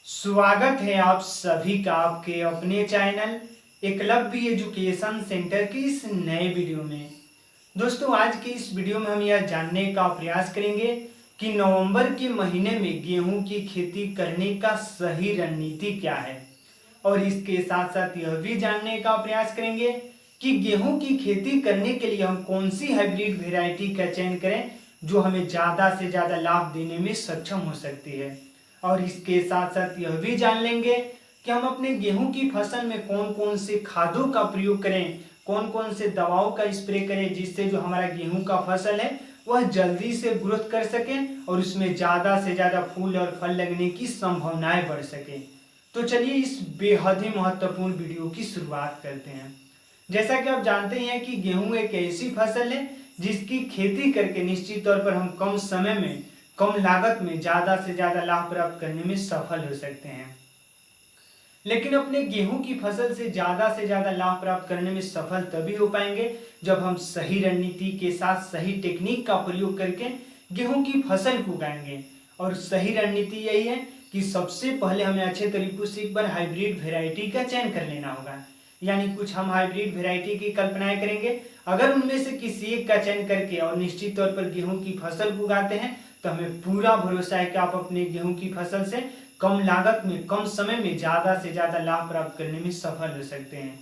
स्वागत है आप सभी का आपके अपने चैनल एकलव्य एजुकेशन सेंटर की इस नए वीडियो में। दोस्तों, आज की इस वीडियो में हम यह जानने का प्रयास करेंगे कि नवंबर के महीने में गेहूं की खेती करने का सही रणनीति क्या है, और इसके साथ साथ यह भी जानने का प्रयास करेंगे कि गेहूं की खेती करने के लिए हम कौन सी हाइब्रिड वेराइटी का चयन करें जो हमें ज़्यादा से ज़्यादा लाभ देने में सक्षम हो सकती है। और इसके साथ साथ यह भी जान लेंगे कि हम अपने गेहूं की फसल में कौन कौन से खादों का प्रयोग करें, कौन कौन से दवाओं का स्प्रे करें, जिससे जो हमारा गेहूं का फसल है वह जल्दी से ग्रोथ कर सके और उसमें ज़्यादा से ज़्यादा फूल और फल लगने की संभावनाएं बढ़ सके। तो चलिए इस बेहद ही महत्वपूर्ण वीडियो की शुरुआत करते हैं। जैसा कि आप जानते हैं कि गेहूं एक ऐसी फसल है जिसकी खेती करके निश्चित तौर पर हम कम समय में कम लागत में ज़्यादा से ज़्यादा लाभ प्राप्त करने में सफल हो सकते हैं। लेकिन अपने गेहूं की फसल से ज़्यादा लाभ प्राप्त करने में सफल तभी हो पाएंगे जब हम सही रणनीति के साथ सही टेक्निक का प्रयोग करके गेहूं की फसल को उगाएंगे। और सही रणनीति यही है कि सबसे पहले हमें अच्छे तरीकों से एक बार हाइब्रिड वेराइटी का चयन कर लेना होगा। यानी कुछ हम हाइब्रिड वेराइटी की कल्पनाएं करेंगे। अगर उनमें से किसी एक का चयन करके और निश्चित तौर पर गेहूं की फसल को उगाते हैं तो हमें पूरा भरोसा है कि आप अपने गेहूं की फसल से कम लागत में कम समय में ज़्यादा से ज़्यादा लाभ प्राप्त करने में सफल हो सकते हैं।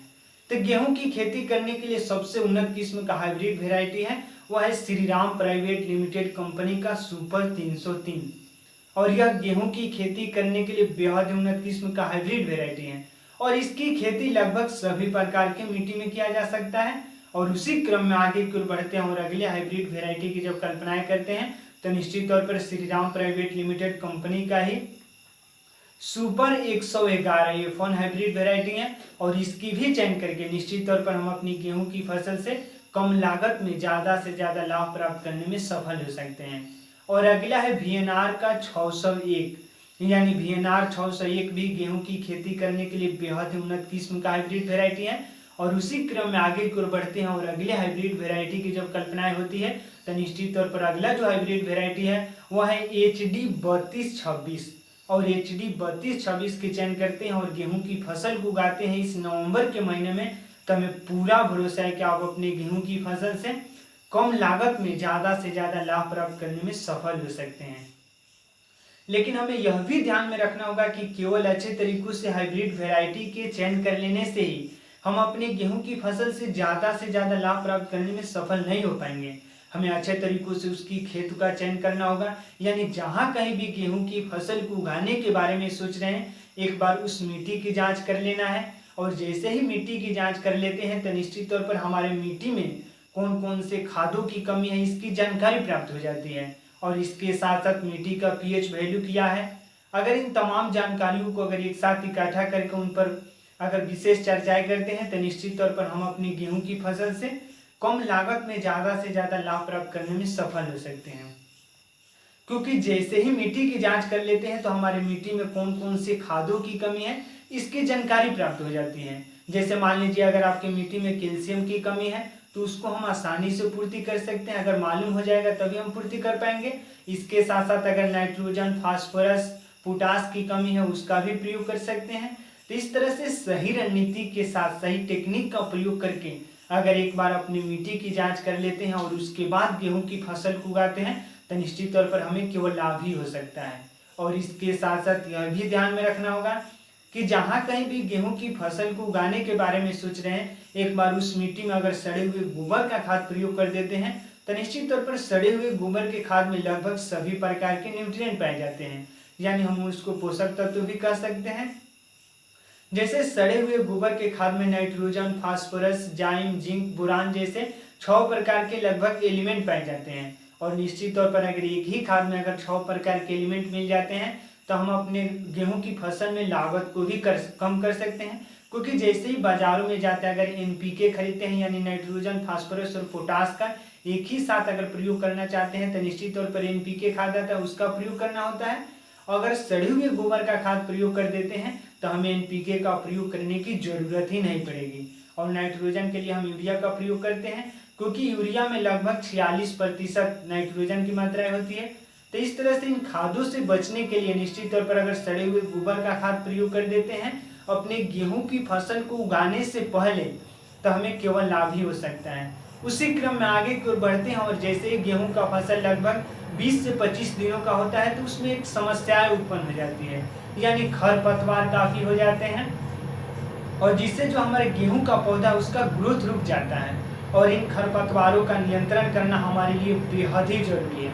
तो गेहूं की खेती करने के लिए सबसे उन्नत किस्म का हाइब्रिड वेराइटी है वह है श्रीराम प्राइवेट लिमिटेड कंपनी का सुपर 303। और यह गेहूं की खेती करने के लिए बेहद उन्नत किस्म का हाइब्रिड वेराइटी है और इसकी खेती लगभग सभी प्रकार के मिट्टी में किया जा सकता है। और उसी क्रम में आगे की ओर बढ़ते हैं और अगले हाइब्रिड वेराइटी की जब कल्पनाएं करते हैं तो निश्चित तौर पर श्रीराम प्राइवेट लिमिटेड कंपनी का ही सुपर 111 ये फोन हाइब्रिड वेराइटी है और इसकी भी चयन करके निश्चित तौर पर हम अपनी गेहूं की फसल से कम लागत में ज़्यादा से ज़्यादा लाभ प्राप्त करने में सफल हो सकते हैं। और अगला है VNR का 601, यानी VNR 601 भी गेहूं की खेती करने के लिए बेहद उन्नत किस्म का हाइब्रिड वेराइटी है। और उसी क्रम में आगे की ओर बढ़ते हैं और अगले हाइब्रिड वेराइटी की जब कल्पनाएं होती है तो निश्चित तौर पर अगला जो हाइब्रिड वेराइटी है वह है HD 3226। और HD 3226 के चयन करते हैं और गेहूं की फसल को उगाते हैं इस नवंबर के महीने में तो हमें पूरा भरोसा है कि आप अपने गेहूं की फसल से कम लागत में ज़्यादा से ज़्यादा लाभ प्राप्त करने में सफल हो सकते हैं। लेकिन हमें यह भी ध्यान में रखना होगा कि केवल अच्छे तरीकों से हाइब्रिड वेराइटी के चयन कर लेने से ही हम अपने गेहूं की फसल से ज़्यादा लाभ प्राप्त करने में सफल नहीं हो पाएंगे। हमें अच्छे तरीकों से उसकी खेत का चयन करना होगा। यानी जहां कहीं भी गेहूं की फसल को उगाने के बारे में सोच रहे हैं एक बार उस मिट्टी की जांच कर लेना है। और जैसे ही मिट्टी की जांच कर लेते हैं तो निश्चित तौर पर हमारे मिट्टी में कौन कौन से खादों की कमी है इसकी जानकारी प्राप्त हो जाती है। और इसके साथ साथ मिट्टी का pH वैल्यू क्या है। अगर इन तमाम जानकारियों को अगर एक साथ इकट्ठा करके उन पर अगर विशेष चर्चाएं करते हैं तो निश्चित तौर पर हम अपनी गेहूं की फसल से कम लागत में ज़्यादा से ज़्यादा लाभ प्राप्त करने में सफल हो सकते हैं। क्योंकि जैसे ही मिट्टी की जांच कर लेते हैं तो हमारे मिट्टी में कौन कौन से खादों की कमी है इसकी जानकारी प्राप्त हो जाती है। जैसे मान लीजिए अगर आपकी मिट्टी में कैल्शियम की कमी है तो उसको हम आसानी से पूर्ति कर सकते हैं। अगर मालूम हो जाएगा तभी हम पूर्ति कर पाएंगे। इसके साथ साथ अगर नाइट्रोजन फास्फोरस पोटास की कमी है उसका भी प्रयोग कर सकते हैं। तो इस तरह से सही रणनीति के साथ सही टेक्निक का प्रयोग करके अगर एक बार अपनी मिट्टी की जांच कर लेते हैं और उसके बाद गेहूं की फसल को उगाते हैं तो निश्चित तौर पर हमें केवल लाभ ही हो सकता है। और इसके साथ साथ यह भी ध्यान में रखना होगा कि जहां कहीं भी गेहूं की फसल को उगाने के बारे में सोच रहे हैं एक बार उस मिट्टी में अगर सड़े हुए गोबर का खाद प्रयोग कर देते हैं तो निश्चित तौर पर सड़े हुए गोबर के खाद में लगभग सभी प्रकार के न्यूट्रिएंट पाए जाते हैं। यानी हम उसको पोषक तत्व भी कह सकते हैं। जैसे सड़े हुए गोबर के खाद में नाइट्रोजन फास्फोरस जाइम जिंक बोरान जैसे 6 प्रकार के लगभग एलिमेंट पाए जाते हैं। और निश्चित तौर पर अगर एक ही खाद में अगर 6 प्रकार के एलिमेंट मिल जाते हैं तो हम अपने गेहूं की फसल में लागत को भी कम कर सकते हैं। क्योंकि जैसे ही बाजारों में जाते हैं अगर NPK खरीदते हैं यानी नाइट्रोजन फास्फोरस और पोटास का एक ही साथ अगर प्रयोग करना चाहते हैं तो निश्चित तौर पर NPK खाद आता है उसका प्रयोग करना होता है। अगर सड़े हुए गोबर का खाद प्रयोग कर देते हैं तो हमें NPK का प्रयोग करने की जरूरत ही नहीं पड़ेगी। और नाइट्रोजन के लिए हम यूरिया का प्रयोग करते हैं क्योंकि यूरिया में लगभग 46% नाइट्रोजन की मात्रा होती है। तो इस तरह से इन खादों से बचने के लिए निश्चित तौर पर अगर सड़े हुए गोबर का खाद प्रयोग कर देते हैं अपने गेहूं की फसल को उगाने से पहले, तो हमें केवल लाभ ही हो सकता है। उसी क्रम में आगे की ओर बढ़ते हैं और जैसे ही गेहूं का फसल लगभग 20 से 25 दिनों का होता है तो उसमें एक समस्या उत्पन्न हो जाती है, यानी खरपतवार काफी हो जाते हैं और जिससे जो हमारे गेहूं का पौधा उसका ग्रोथ रुक जाता है। और इन खरपतवारों का नियंत्रण करना हमारे लिए बेहद ही जरूरी है,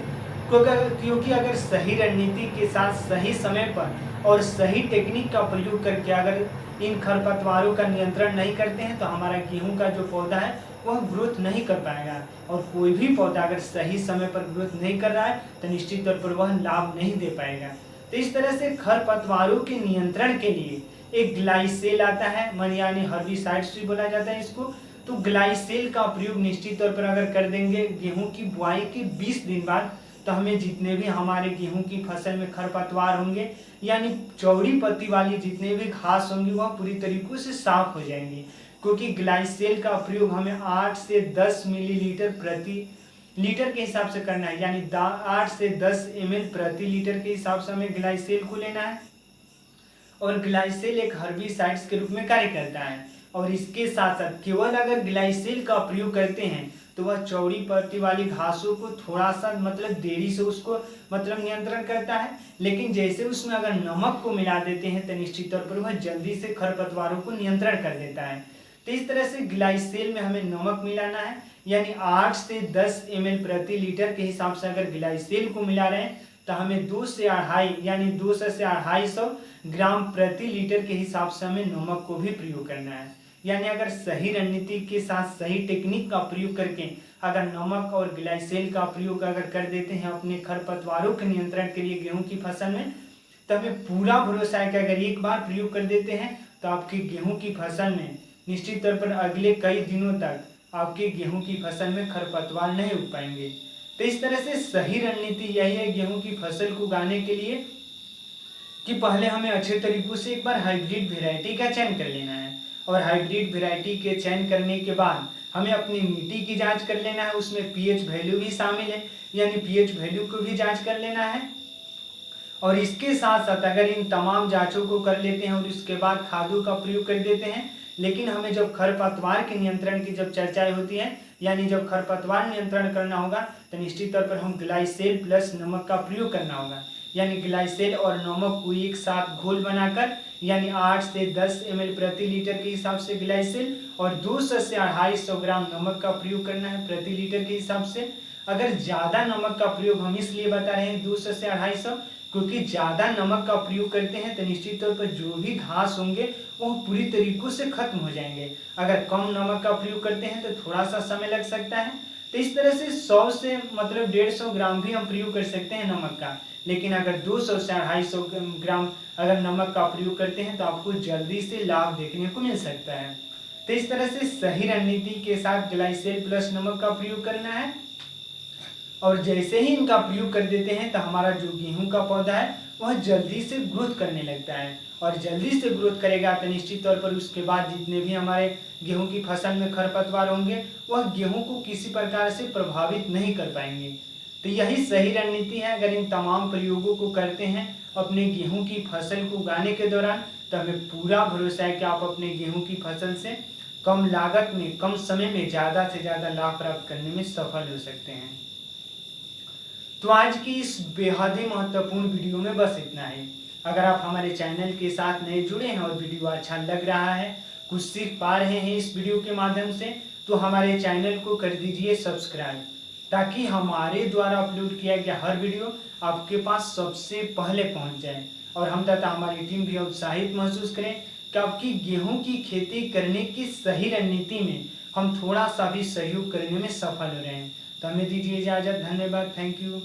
क्योंकि अगर सही रणनीति के साथ सही समय पर और सही टेक्निक का प्रयोग करके अगर इन खरपतवारों का नियंत्रण नहीं करते हैं तो हमारा गेहूं का जो पौधा है वह ग्रोथ नहीं कर पाएगा। और कोई भी पौधा अगर सही समय पर ग्रोथ नहीं कर रहा है तो निश्चित तौर पर वह लाभ नहीं दे पाएगा। तो इस तरह से खरपतवारों के नियंत्रण के लिए एक ग्लाइसेल आता है, मन यानी हर्बिसाइड्स भी बोला जाता है इसको। तो ग्लाइसेल का प्रयोग निश्चित तौर पर अगर कर देंगे गेहूं की बुआई के 20 दिन बाद, तो हमें जितने भी हमारे गेहूं की फसल में खरपतवार होंगे यानी चौड़ी पत्ती वाली जितने भी घास होंगी वह पूरी तरीकों से साफ हो जाएंगी, क्योंकि ग्लाइसेल का प्रयोग हमें 8 से 10 मिलीलीटर प्रति लीटर के हिसाब से करना है, यानी 8 से 10 ml प्रति लीटर के हिसाब से हमें ग्लाइसेल को लेना है। और ग्लाइसेल एक हर्बिसाइड्स के रूप में कार्य करता है और इसके साथ साथ केवल अगर ग्लाइसेल का प्रयोग करते हैं तो वह चौड़ी पत्ती वाली घासों को थोड़ा सा देरी से उसको नियंत्रण करता है, लेकिन जैसे उसमें अगर नमक को मिला देते हैं तो निश्चित तौर पर वह जल्दी से खरपतवारों को नियंत्रण कर देता है। तो इस तरह से ग्लाइसेल में हमें नमक मिलाना है, यानी 8 से 10 ml प्रति लीटर के हिसाब से अगर ग्लाइसेल को मिला रहे हैं तो हमें 2 से 2.5 यानी 200 से 250 ग्राम प्रति लीटर के हिसाब से हमें नमक को भी प्रयोग करना है। यानी अगर सही रणनीति के साथ सही टेक्निक का प्रयोग करके अगर नमक और ग्लाइसेल का प्रयोग अगर कर देते हैं अपने खरपतवारों के नियंत्रण के लिए गेहूं की फसल में, तो हमें पूरा भरोसा है कि अगर एक बार प्रयोग कर देते हैं तो आपकी गेहूं की फसल में निश्चित तौर पर अगले कई दिनों तक आपके गेहूं की फसल में खरपतवार नहीं उग पाएंगे। तो इस तरह से सही रणनीति यही है गेहूं की फसल को उगाने के लिए कि पहले हमें अच्छे तरीकों से एक बार हाइब्रिड वेराइटी का चयन कर लेना है और हाइब्रिड वेराइटी के चयन करने के बाद हमें अपनी मिट्टी की जांच कर लेना है, उसमें पीएच वैल्यू भी शामिल है, यानी पीएच वैल्यू को भी जांच कर लेना है। और इसके साथ साथ अगर इन तमाम जांचों को कर लेते हैं और उसके बाद खादों का प्रयोग कर देते हैं, लेकिन हमें जब खरपतवार के नियंत्रण की जब चर्चाएं होती है यानी जब खरपतवार नियंत्रण करना होगा तो निश्चित तौर पर हम ग्लाइसेल प्लस नमक का प्रयोग करना होगा, यानी ग्लाइसेल और नमक को एक साथ घोल बनाकर यानी 8 से 10 ml प्रति लीटर के हिसाब से ग्लाइसेल और 200 से 250 ग्राम नमक का प्रयोग करना है प्रति लीटर के हिसाब से। अगर ज़्यादा नमक का प्रयोग हम इसलिए बता रहे हैं 200 से 250, क्योंकि ज़्यादा नमक का प्रयोग करते हैं तो निश्चित तौर पर जो भी घास होंगे वो पूरी तरीकों से खत्म हो जाएंगे। अगर कम नमक का प्रयोग करते हैं तो थोड़ा सा समय लग सकता है। तो इस तरह से 100 से 150 ग्राम भी हम प्रयोग कर सकते हैं नमक का, लेकिन अगर 200 से 250 ग्राम अगर नमक का प्रयोग करते हैं तो आपको जल्दी से लाभ देखने को मिल सकता है। तो इस तरह से सही रणनीति के साथ ग्लाइसेल प्लस नमक का प्रयोग करना है और जैसे ही इनका प्रयोग कर देते हैं तो हमारा जो गेहूं का पौधा है वह जल्दी से ग्रोथ करने लगता है और जल्दी से ग्रोथ करेगा तो निश्चित तौर पर उसके बाद जितने भी हमारे गेहूं की फसल में खरपतवार होंगे वह गेहूं को किसी प्रकार से प्रभावित नहीं कर पाएंगे। तो यही सही रणनीति है। अगर इन तमाम प्रयोगों को करते हैं अपने गेहूं की फसल को उगाने के दौरान तो हमें पूरा भरोसा है कि आप अपने गेहूं की फसल से कम लागत में कम समय में ज़्यादा से ज़्यादा लाभ प्राप्त करने में सफल हो सकते हैं। तो आज की इस बेहद ही महत्वपूर्ण वीडियो में बस इतना ही। अगर आप हमारे चैनल के साथ नए जुड़े हैं और वीडियो अच्छा लग रहा है, कुछ सीख पा रहे हैं इस वीडियो के माध्यम से, तो हमारे चैनल को कर दीजिए सब्सक्राइब, ताकि हमारे द्वारा अपलोड किया गया हर वीडियो आपके पास सबसे पहले पहुंच जाए और हम तथा हमारी टीम भी उत्साहित महसूस करें कि आपकी गेहूं की खेती करने की सही रणनीति में हम थोड़ा सा भी सहयोग करने में सफल हो रहे हैं। तो हमें दीजिए इजाजत। धन्यवाद। Thank you.